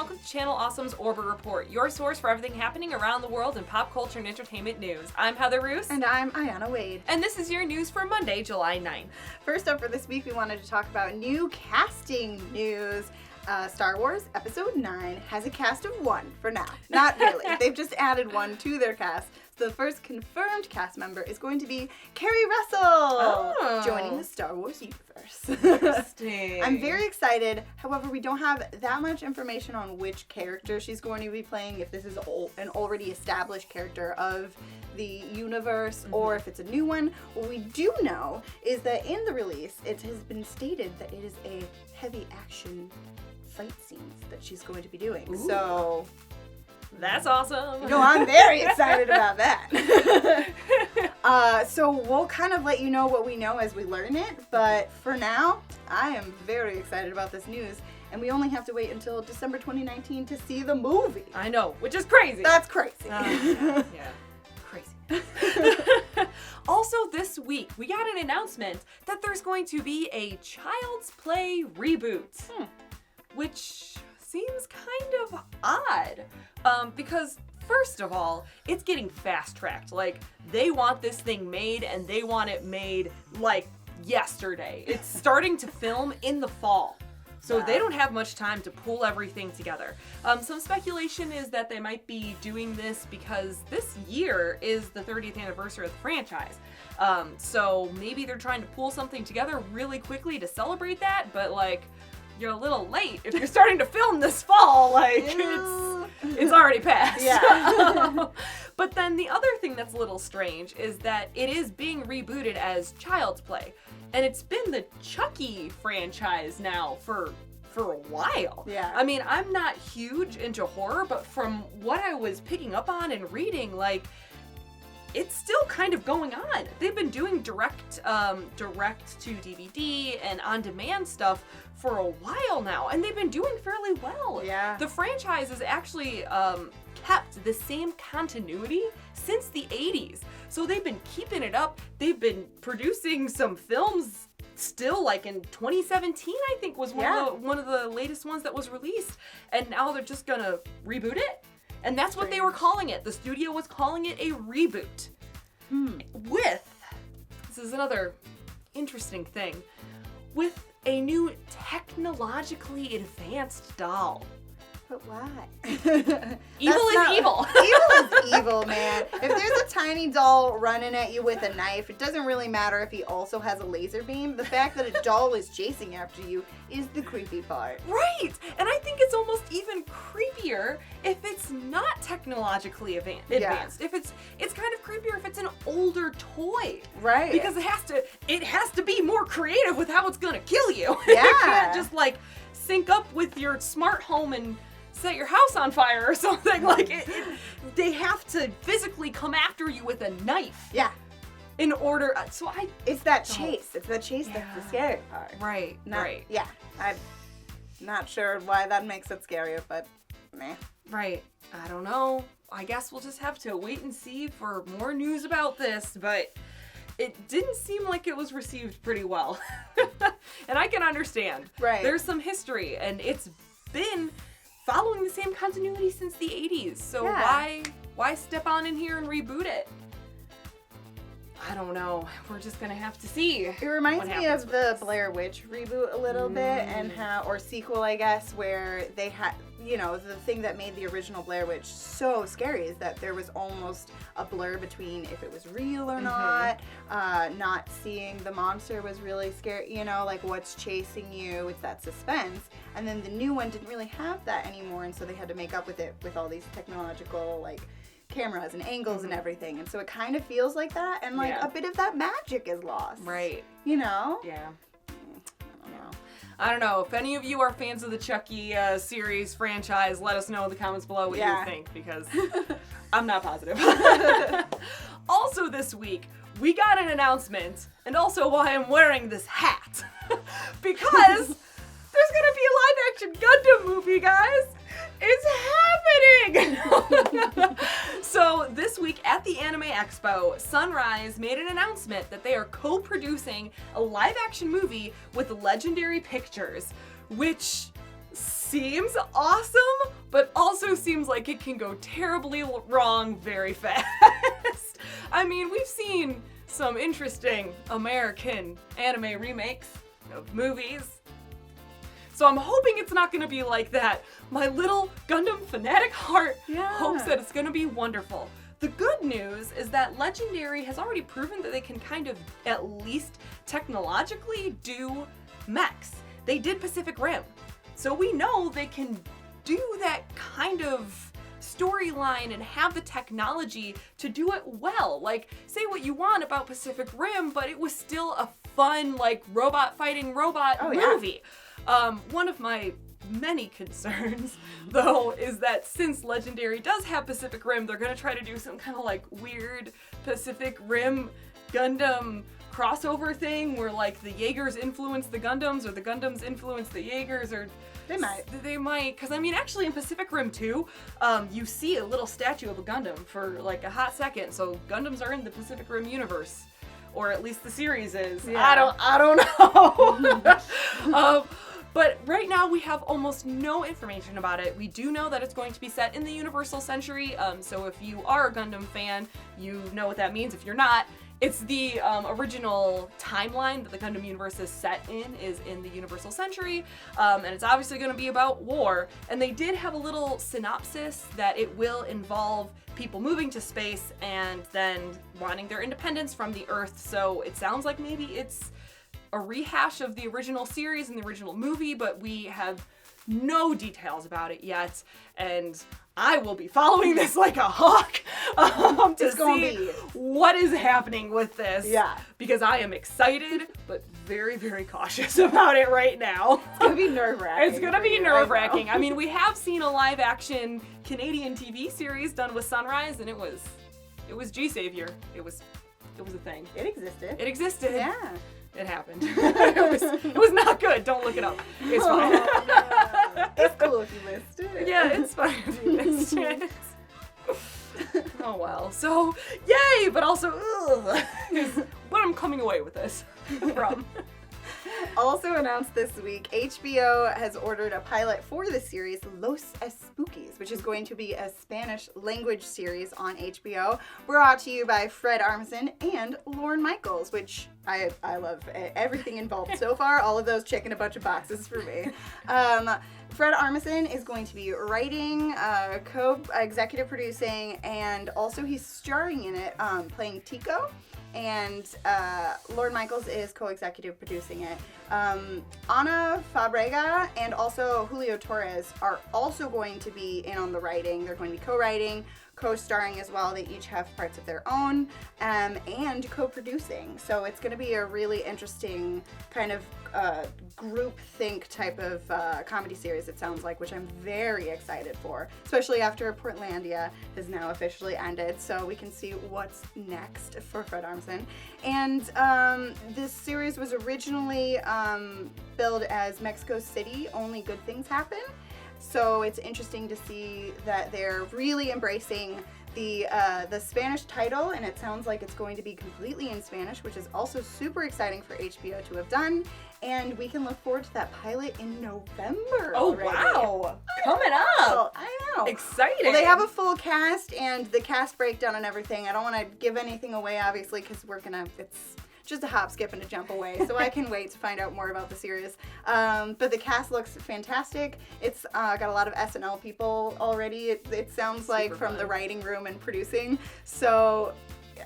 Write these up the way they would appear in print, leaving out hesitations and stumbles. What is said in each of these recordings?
welcome to Channel Awesome's Orbit Report, your source for everything happening around the world in pop culture and entertainment news. I'm Heather Roos. And I'm Aiyanna Wade. And this is your news for Monday, July 9th. First up for this week, we wanted to talk about new casting news. Star Wars Episode 9 has a cast of 1 for now. Not really. They've just added 1 to their cast. So the first confirmed cast member is going to be Keri Russell, joining the Star Wars universe. Interesting. I'm very excited. However, we don't have that much information on which character she's going to be playing, if this is an already established character of the universe, or if it's a new one. What we do know is that in the release, it has been stated that it is a heavy action fight scenes that she's going to be doing. Ooh. So that's awesome. no, I'm very excited about that. So we'll kind of let you know what we know as we learn it, but for now, I am very excited about this news, and we only have to wait until December 2019 to see the movie. I know, which is crazy. That's crazy. Yeah. Crazy. Also this week, we got an announcement that there's going to be a Child's Play reboot, which seems kind of odd, because first of all, it's getting fast-tracked. Like, they want this thing made, and they want it made, like, yesterday. It's starting to film in the fall. So they don't have much time to pull everything together. Some speculation is that they might be doing this because this year is the 30th anniversary of the franchise. So maybe they're trying to pull something together really quickly to celebrate that, but like, you're a little late if you're starting to film this fall. Like, it's already passed. Yeah. But then the other thing that's a little strange is that it is being rebooted as Child's Play. And it's been the Chucky franchise now for a while. Yeah. I mean, I'm not huge into horror, but from what I was picking up on and reading, like, it's still kind of going on. They've been doing direct to DVD and on-demand stuff for a while now, and they've been doing fairly well. Yeah. The franchise has actually kept the same continuity since the 80s. So they've been keeping it up. They've been producing some films still, like in 2017, I think was one of the latest ones that was released. And now they're just gonna reboot it. And that's what they were calling it. The studio was calling it a reboot. This is another interesting thing, with a new technologically advanced doll. But why? Evil is evil. Evil is evil, man. If there's a tiny doll running at you with a knife, it doesn't really matter if he also has a laser beam. The fact that a doll is chasing after you is the creepy part. Right! And I think it's almost even creepier if it's not technologically advanced. Yeah. If it's kind of creepier if it's an older toy. Right. Because it has to be more creative with how it's gonna kill you. Yeah. You can't just like sync up with your smart home and set your house on fire or something. Like, they have to physically come after you with a knife. Yeah. In order, It's that chase. It's the chase that's the scary part. Right, right. Yeah. I'm not sure why that makes it scarier, but meh. Right. I don't know. I guess we'll just have to wait and see for more news about this, but it didn't seem like it was received pretty well. And I can understand. Right. There's some history, and it's been following the same continuity since the 80s. So why step on in here and reboot it? I don't know. We're just gonna have to see. It reminds me of the Blair Witch reboot a little bit, and or sequel, I guess, where they had, the thing that made the original Blair Witch so scary is that there was almost a blur between if it was real or not. Not seeing the monster was really scary, like what's chasing you, it's that suspense. And then the new one didn't really have that anymore, and so they had to make up with it with all these technological, like, cameras and angles and everything, and so it kind of feels like that, and like a bit of that magic is lost. Right. Yeah. I don't know. If any of you are fans of the Chucky series franchise, let us know in the comments below what you think, because I'm not positive. Also this week, we got an announcement, and also why I'm wearing this hat, because there's gonna be a live-action Gundam movie, guys. It's happening! So this week at the Anime Expo, Sunrise made an announcement that they are co-producing a live-action movie with Legendary Pictures, which seems awesome, but also seems like it can go terribly wrong very fast. I mean, we've seen some interesting American anime remakes of movies. So I'm hoping it's not going to be like that. My little Gundam fanatic heart hopes that it's going to be wonderful. The good news is that Legendary has already proven that they can kind of, at least technologically, do mechs. They did Pacific Rim. So we know they can do that kind of storyline and have the technology to do it well. Like, say what you want about Pacific Rim, but it was still a fun, like, robot fighting robot movie. One of my many concerns, though, is that since Legendary does have Pacific Rim, they're gonna try to do some kind of, like, weird Pacific Rim Gundam crossover thing where, like, the Jaegers influence the Gundams or the Gundams influence the Jaegers, or They might, because I mean, actually in Pacific Rim 2, you see a little statue of a Gundam for like a hot second, so Gundams are in the Pacific Rim universe, or at least the series is. Yeah. I don't know. But right now we have almost no information about it. We do know that it's going to be set in the Universal Century, so if you are a Gundam fan, you know what that means. If you're not, it's the original timeline that the Gundam universe is set in is in the Universal Century, and it's obviously going to be about war. And they did have a little synopsis that it will involve people moving to space and then wanting their independence from the Earth. So it sounds like maybe it's a rehash of the original series and the original movie, but we have no details about it yet. And I will be following this like a hawk to see what is happening with this. Yeah. Because I am excited, but very, very cautious about it right now. It's going to be nerve-wracking. It's going to be nerve-wracking. I mean, we have seen a live-action Canadian TV series done with Sunrise, and it was G-Savior. It was a thing. It existed. It existed. Yeah. It happened. It was not good. Don't look it up. It's fine. No. It's cool if you missed it. Yeah, it's fine if you missed it. Oh well. So, yay! But also, ugh, is what I'm coming away with this from. Also announced this week, HBO has ordered a pilot for the series Los Spookies, which is going to be a Spanish language series on HBO, brought to you by Fred Armisen and Lorne Michaels, which I love everything involved so far. All of those checking a bunch of boxes for me. Fred Armisen is going to be writing, co-executive producing, and also he's starring in it, playing Tico. And Lorne Michaels is co-executive producing it. Ana Fabrega and also Julio Torres are also going to be in on the writing. They're going to be co-writing, co-starring as well. They each have parts of their own, and co-producing. So it's going to be a really interesting kind of group think type of comedy series, it sounds like, which I'm very excited for, especially after Portlandia has now officially ended, so we can see what's next for Fred Armisen. And this series was originally billed as Mexico City, Only Good Things Happen. So it's interesting to see that they're really embracing the Spanish title, and it sounds like it's going to be completely in Spanish, which is also super exciting for HBO to have done. And we can look forward to that pilot in November. Oh, already. wow. Coming up. I know. Exciting. Well, they have a full cast and the cast breakdown and everything. I don't want to give anything away, obviously, because it's just a hop, skip, and a jump away. So I can wait to find out more about the series. But the cast looks fantastic. It's got a lot of SNL people already. It sounds like Super from fun. the writing room and producing. So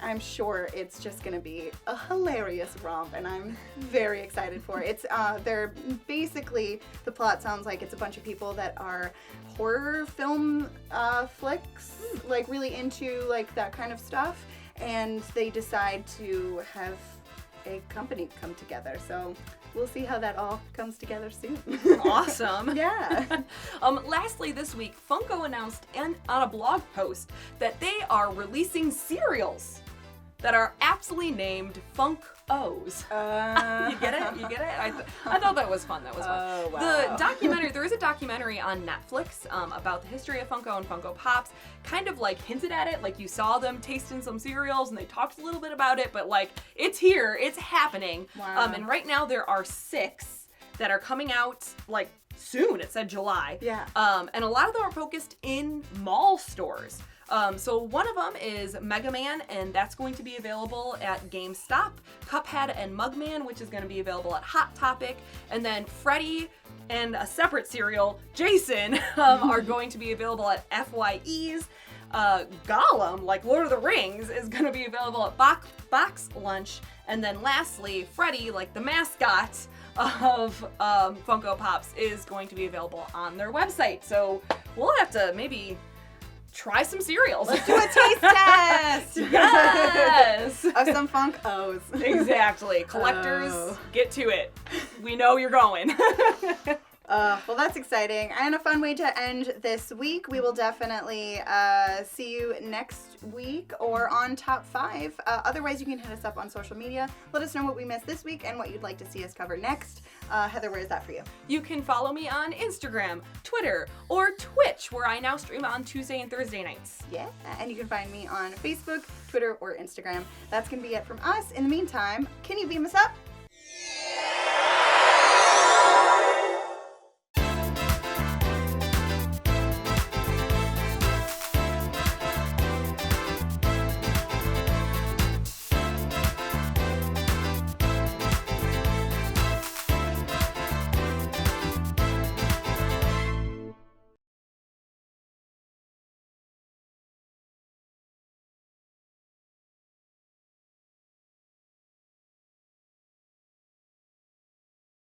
I'm sure it's just going to be a hilarious romp, and I'm very excited for it. It's they're basically, the plot sounds like it's a bunch of people that are horror film flicks, like really into like that kind of stuff, and they decide to have a company come together. So we'll see how that all comes together soon. Awesome. Yeah. Lastly, this week, Funko announced on a blog post that they are releasing cereals that are aptly named Funk-O's. You get it? You get it? I thought that was fun. That was fun. Oh, wow. The documentary, there is a documentary on Netflix about the history of Funko and Funko Pops, kind of like hinted at it, like you saw them tasting some cereals and they talked a little bit about it, but like it's here, it's happening. Wow. And right now there are 6 that are coming out like soon. It said July. Yeah. And a lot of them are focused in mall stores. So one of them is Mega Man, and that's going to be available at GameStop. Cuphead and Mugman, which is going to be available at Hot Topic. And then Freddy and a separate cereal, Jason, are going to be available at FYE's. Gollum, like Lord of the Rings, is going to be available at Box Lunch. And then lastly, Freddy, like the mascot of Funko Pops, is going to be available on their website. So we'll have to maybe try some cereals. Let's do a taste test! Yes! Of some Funkos. Exactly. Collectors, get to it. We know you're going. Well, that's exciting and a fun way to end this week. We will definitely see you next week or on Top 5. Otherwise, you can hit us up on social media. Let us know what we missed this week and what you'd like to see us cover next. Heather, where is that for you? You can follow me on Instagram, Twitter, or Twitch, where I now stream on Tuesday and Thursday nights. Yeah, and you can find me on Facebook, Twitter, or Instagram. That's going to be it from us. In the meantime, can you beam us up?